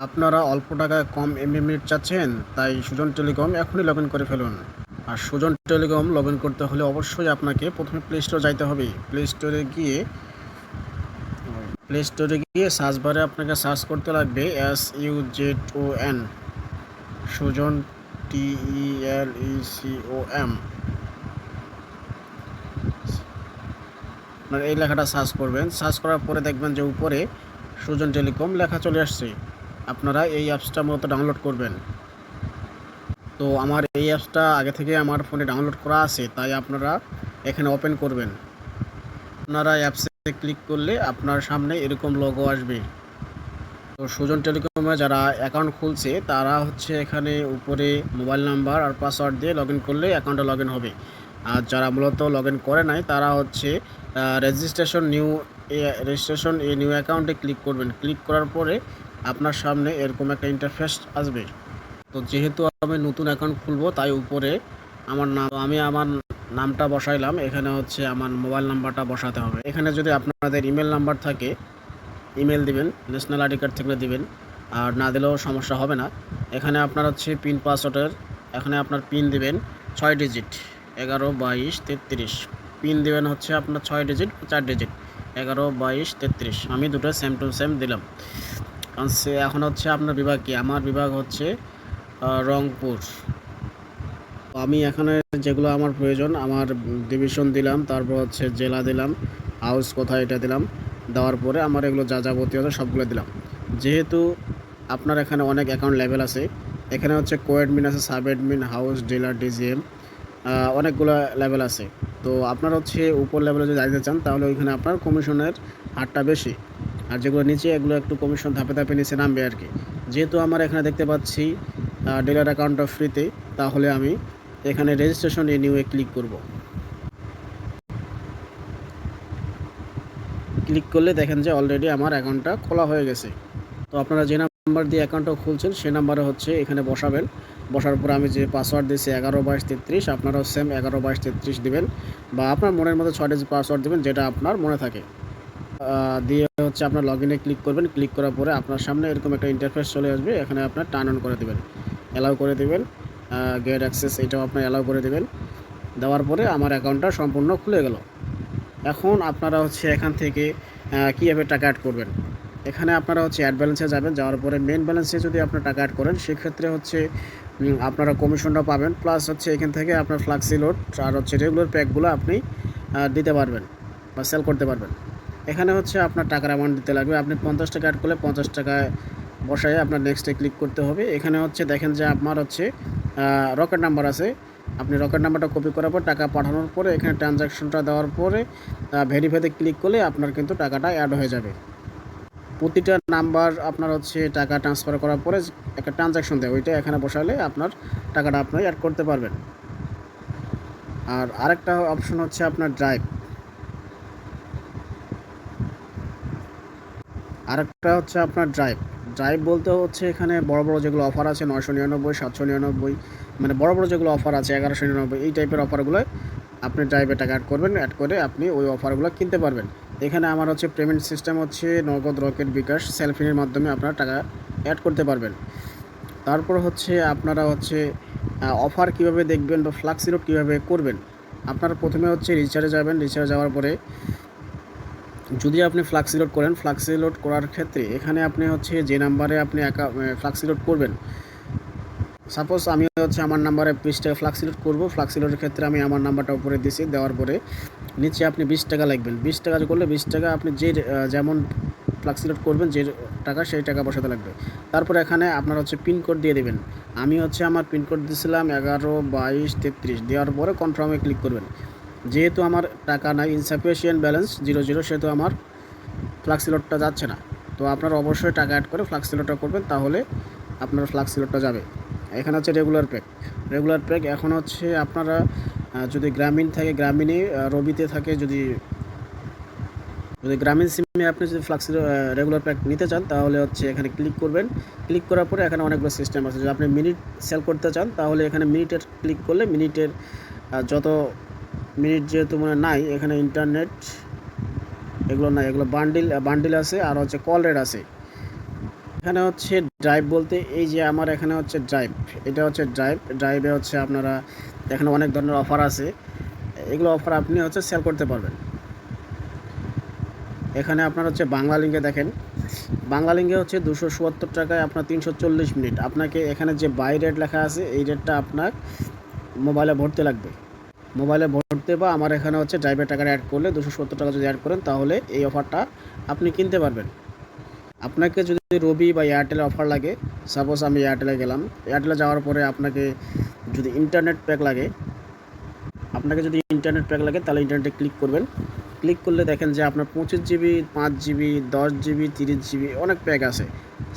আপনারা অল্প টাকায় কম এমবি মিনিট চাচ্ছেন, তাই সুজন টেলিকম এখনই লগ ইন করে ফেলুন। আর সুজন টেলিকম লগ ইন করতে হলে অবশ্যই আপনাকে প্রথমে প্লে স্টোরে যাইতে হবে। প্লে স্টোরে গিয়ে সার্চ বারে আপনাকে সার্চ করতে লাগবে SUZON, সুজন, TELECOM। আপনার এই লেখাটা সার্চ করবেন। সার্চ করার পরে দেখবেন যে উপরে সুজন টেলিকম লেখা চলে আসছে। আপনারা এই অ্যাপসটা মূলত ডাউনলোড করবেন। তো আমার এই অ্যাপসটা আগে থেকে আমার ফোনে ডাউনলোড করা আছে, তাই আপনারা এখানে ওপেন করবেন। আপনারা অ্যাপসে ক্লিক করলে আপনার সামনে এরকম লোগো আসবে। তো সুজন টেলিকমে যারা অ্যাকাউন্ট খুলছে তারা হচ্ছে এখানে উপরে মোবাইল নাম্বার আর পাসওয়ার্ড দিয়ে লগ ইন করলে অ্যাকাউন্টে লগ ইন হবে। আর যারা মূলত লগ ইন করে নাই তারা হচ্ছে রেজিস্ট্রেশন এই নিউ অ্যাকাউন্টে ক্লিক করবেন। ক্লিক করার পরে আপনার সামনে এরকম একটা ইন্টারফেস আসবে। তো যেহেতু আমি নতুন অ্যাকাউন্ট খুলবো, তাই উপরে আমি আমার নামটা বসাইলাম। এখানে হচ্ছে আমার মোবাইল নাম্বারটা বসাতে হবে। এখানে যদি আপনাদের ইমেল নাম্বার থাকে ইমেল দিবেন, ন্যাশনাল আইডি কার্ড থেকে দিবেন, আর না দিলেও সমস্যা হবে না। এখানে আপনার হচ্ছে পিন পাসওয়ার্ডের এখানে আপনার পিন দিবেন 6 ডিজিট 11 22 33। পিন দিবেন হচ্ছে আপনার 6 ডিজিট 4 ডিজিট 11 22 33। আমি দুটো সেম টু সেম দিলাম। এখন হচ্ছে আপনার বিভাগ কি? আমার বিভাগ হচ্ছে রংপুর। আমি এখানে যেগুলো আমার প্রয়োজন, আমার ডিভিশন দিলাম, তারপর হচ্ছে জেলা দিলাম, হাউস কোথায় এটা দিলাম। দেওয়ার পরে আমার এগুলো যা যাবতীয় আছে সবগুলো দিলাম। যেহেতু আপনার এখানে অনেক অ্যাকাউন্ট লেভেল আছে, এখানে হচ্ছে কোঅ্যাডমিন আছে, sub admin, house, dealer, DGM, অনেকগুলো লেভেল আছে। তো আপনার হচ্ছে উপর লেভেলে যদি যাইতে চান তাহলে ওইখানে আপনার কমিশনের হারটা বেশি, আর যেগুলো নিচে এগুলো একটু কমিশন ধাপে ধাপে নিচে নামবে আর কি। যেহেতু আমার এখানে দেখতে পাচ্ছি ডিলার অ্যাকাউন্টটা ফ্রিতে, তাহলে আমি এখানে registration a new A click করব। ক্লিক করলে দেখেন যে অলরেডি আমার অ্যাকাউন্টটা খোলা হয়ে গেছে। তো আপনারা যে নাম্বার দিয়ে অ্যাকাউন্টটা খুলছেন সেই নাম্বারে হচ্ছে এখানে বসাবেন। বসার পর আমি যে পাসওয়ার্ড দিয়েছি 11 22 33, আপনারাও সেম 11 22 33 দিবেন, বা আপনার মনের মধ্যে 6 ডিজিট পাসওয়ার্ড দিবেন যেটা আপনার মনে থাকে। দিয়ে হচ্ছে আপনার লগ ইনে ক্লিক করবেন। ক্লিক করার পরে আপনার সামনে এরকম একটা ইন্টারফেস চলে আসবে। এখানে আপনার টার্ন অন করে দেবেন, অ্যালাউ করে দেবেন। গেট অ্যাক্সেস এটাও আপনার অ্যালাউ করে দেবেন। দেওয়ার পরে আমার অ্যাকাউন্টটা সম্পূর্ণ খুলে গেল। এখন আপনারা হচ্ছে এখান থেকে কীভাবে টাকা অ্যাড করবেন। এখানে আপনারা হচ্ছে অ্যাড ব্যালেন্সে যাবেন। যাওয়ার পরে মেন ব্যালেন্সে যদি আপনার টাকা অ্যাড করেন সেক্ষেত্রে হচ্ছে আপনারা কমিশনটা পাবেন, প্লাস হচ্ছে এখান থেকে আপনার ফ্লাক্সি লোড আর হচ্ছে রেগুলার প্যাকগুলো আপনি দিতে পারবেন বা সেল করতে পারবেন। এখানে হচ্ছে আপনার টাকার অ্যামাউন্ট দিতে লাগবে। আপনি 50 টাকা অ্যাড করলে 50 টাকায় বসায় আপনার নেক্সটে ক্লিক করতে হবে। এখানে হচ্ছে দেখেন যে আপনার হচ্ছে রকেট নাম্বার আছে। আপনি রকেট নাম্বারটা কপি করার পর টাকা পাঠানোর পরে এখানে ট্রানজ্যাকশনটা দেওয়ার পরে ভেরিফাইতে ক্লিক করলে আপনার কিন্তু টাকাটা অ্যাড হয়ে যাবে। প্রতিটা নাম্বার আপনার হচ্ছে টাকা ট্রান্সফার করার পরে একটা ট্রানজ্যাকশন দেয়, ওইটা এখানে বসালে আপনার টাকাটা আপনি অ্যাড করতে পারবেন। আর আরেকটা অপশন হচ্ছে আপনার ড্রাইভ। আরেকটা হচ্ছে আপনার ড্রাইভ। ড্রাইভ বলতে হচ্ছে এখানে বড় বড় যেগুলো অফার আছে 999, 799, মানে বড় বড় যেগুলো অফার আছে 1199, এই টাইপের অফারগুলো আপনি ড্রাইভে টাকা অ্যাড করবেন। অ্যাড করে আপনি ওই অফারগুলো কিনতে পারবেন। এখানে আমার হচ্ছে পেমেন্ট সিস্টেম হচ্ছে নগদ, রকেট, বিকাশ, সেলফিনের মাধ্যমে আপনারা টাকা অ্যাড করতে পারবেন। তারপর হচ্ছে আপনারা হচ্ছে অফার কীভাবে দেখবেন বা ফ্লাক্সি লোড কীভাবে করবেন। আপনারা প্রথমে হচ্ছে রিচার্জে যাবেন। রিচার্জ যাওয়ার পরে যদি আপনি ফ্লাক্সি লোড করেন, ফ্লাক্সি লোড করার ক্ষেত্রে এখানে আপনি হচ্ছে যে নাম্বারে আপনি ফ্লাক্সি লোড করবেন, সাপোজ আমি হচ্ছে আমার নাম্বারে 20 টাকা ফ্লাক্সি লোড করবো। ফ্লাক্সি লোডের ক্ষেত্রে আমি আমার নাম্বারটা উপরে দিয়েছি। দেওয়ার পরে নিচে আপনি 20 টাকা লিখবেন। 20 টাকা করলে 20 টাকা আপনি যেমন ফ্লাক্সি লোড করবেন যে টাকা, সেই টাকা বসাতে লাগবে। তারপর এখানে আপনার হচ্ছে পিনকোড দিয়ে দেবেন। আমি হচ্ছে আমার পিনকোড দিয়েছিলাম 11 22 33। দেওয়ার পরে কনফার্মে ক্লিক করবেন। যেহেতু আমার টাকা নাই, ইনসাফিসিয়েন্ট ব্যালেন্স 00, সেহেতু আমার ফ্লাক্সি লোডটা যাচ্ছে না। তো আপনারা অবশ্যই টাকা অ্যাড করে ফ্লাক্সি লোডটা করবেন, তাহলে আপনার ফ্লাক্সি লোডটা যাবে। এখানে হচ্ছে রেগুলার প্যাক। রেগুলার প্যাক এখন হচ্ছে আপনারা যদি গ্রামীণ থাকে গ্রামীণে, রবিতে থাকে যদি যদি গ্রামীণ সিমে আপনি যদি ফ্লাক্সি রেগুলার প্যাক নিতে চান তাহলে হচ্ছে এখানে ক্লিক করবেন। ক্লিক করার পরে এখানে অনেকগুলো সিস্টেম আছে। যদি আপনি মিনিট সেল করতে চান তাহলে এখানে মিনিটের ক্লিক করলে মিনিটের যত মিনিট যেহেতু মানে নাই এখানে ইন্টারনেট এগুলো নাই, এগুলো বান্ডিল আছে, আর হচ্ছে কল রেট আছে। এখানে হচ্ছে ড্রাইভ বলতে এই যে আমার এখানে হচ্ছে ড্রাইভ, এটা হচ্ছে ড্রাইভে হচ্ছে আপনারা এখানে অনেক ধরনের অফার আছে, এগুলো অফার আপনি হচ্ছে সেল করতে পারবেন। এখানে আপনার হচ্ছে বাংলা লিঙ্কে দেখেন, বাংলা লিঙ্কে হচ্ছে 270 টাকায় আপনার 340 মিনিট। আপনাকে এখানে যে বাই রেট লেখা আছে এই রেটটা আপনার মোবাইলে ভরতে লাগবে। মোবাইলে ভরতে বা আমার এখানে হচ্ছে ড্রাইভের টাকাটা অ্যাড করলে 270 টাকা যদি অ্যাড করেন তাহলে এই অফারটা আপনি কিনতে পারবেন। আপনাকে যদি রবি বা এয়ারটেলে অফার লাগে, সাপোজ আমি এয়ারটেলে গেলাম, এয়ারটেলে যাওয়ার পরে আপনাকে যদি ইন্টারনেট প্যাক লাগে, তাহলে ইন্টারনেটে ক্লিক করবেন। ক্লিক করলে দেখেন যে আপনার 25 জিবি, 5 জিবি, 10 জিবি, 30 জিবি অনেক প্যাক আছে।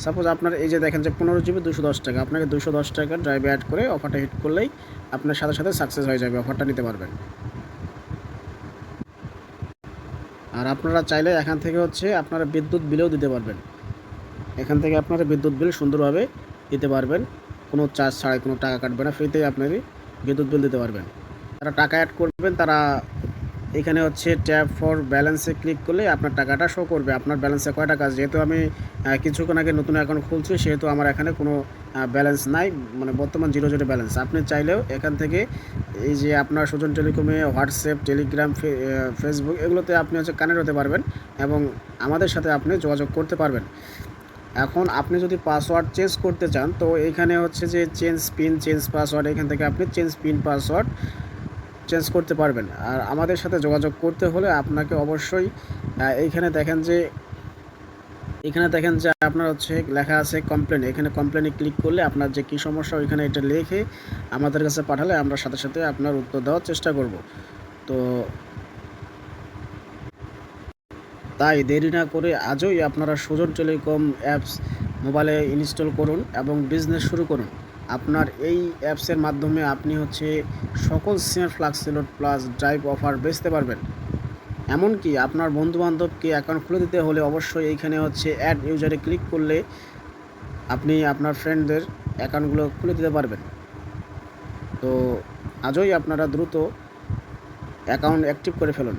সাপোজ আপনার এই যে দেখেন যে 15 জিবি 210 টাকা, আপনাকে 210 টাকা ড্রাইভে অ্যাড করে অফারটা হিট করলেই আপনার সাথে সাথে সাকসেস হয়ে যাবে, অফারটা নিতে পারবেন। আর আপনারা চাইলে এখান থেকে হচ্ছে আপনারা বিদ্যুৎ বিলও দিতে পারবেন। এখান থেকে আপনারা বিদ্যুৎ বিল সুন্দরভাবে দিতে পারবেন, কোনো চার্জ ছাড়াই, কোনো টাকা কাটবে না, ফ্রিতেই আপনার বিদ্যুৎ বিল দিতে পারবেন। যারা টাকা অ্যাড করবেন তারা এখানে হচ্ছে ট্যাপ ফর ব্যালেন্সে ক্লিক করলে আপনার টাকাটা শো করবে, আপনার ব্যালেন্সে কয় টাকা। যেহেতু আমি কিছুক্ষণ আগে নতুন অ্যাকাউন্ট খুলছি সেহেতু আমার এখানে কোনো ব্যালেন্স নাই, মানে বর্তমান জিরো ব্যালেন্স। আপনি চাইলেও এখান থেকে এই যে আপনার সুজন টেলিকমে হোয়াটসঅ্যাপ, টেলিগ্রাম, ফেসবুক এগুলোতে আপনি হচ্ছে কানেক্ট হতে পারবেন এবং আমাদের সাথে আপনি যোগাযোগ করতে পারবেন। এখন আপনি যদি পাসওয়ার্ড চেঞ্জ করতে চান তো এইখানে হচ্ছে যে চেঞ্জ পাসওয়ার্ড, এখান থেকে আপনি পাসওয়ার্ড চেঞ্জ করতে পারবেন। আর আমাদের সাথে যোগাযোগ করতে হলে আপনাকে অবশ্যই এইখানে দেখেন যে আপনার হচ্ছে লেখা আছে কমপ্লেন, এখানে কমপ্লেনে ক্লিক করলে আপনার যে কী সমস্যা ওইখানে এটা লিখে আমাদের কাছে পাঠালে আমরা সাথে সাথে আপনার উত্তর দেওয়ার চেষ্টা করব। তো তাই দেরি না করে আজই আপনারা সুজন টেলিকম অ্যাপস মোবাইলে ইনস্টল করুন এবং বিজনেস শুরু করুন। আপনার এই অ্যাপসের মাধ্যমে আপনি হচ্ছে সকল সিমের flexiload plus drive offer বেচতে পারবেন। এমনকি আপনার বন্ধুবান্ধবকে অ্যাকাউন্ট খুলে দিতে হলে অবশ্যই এইখানে হচ্ছে অ্যাড ইউজারে ক্লিক করলে আপনি আপনার ফ্রেন্ডদের অ্যাকাউন্টগুলো খুলে দিতে পারবেন। তো আজই আপনারা দ্রুত অ্যাকাউন্ট অ্যাক্টিভ করে ফেলুন।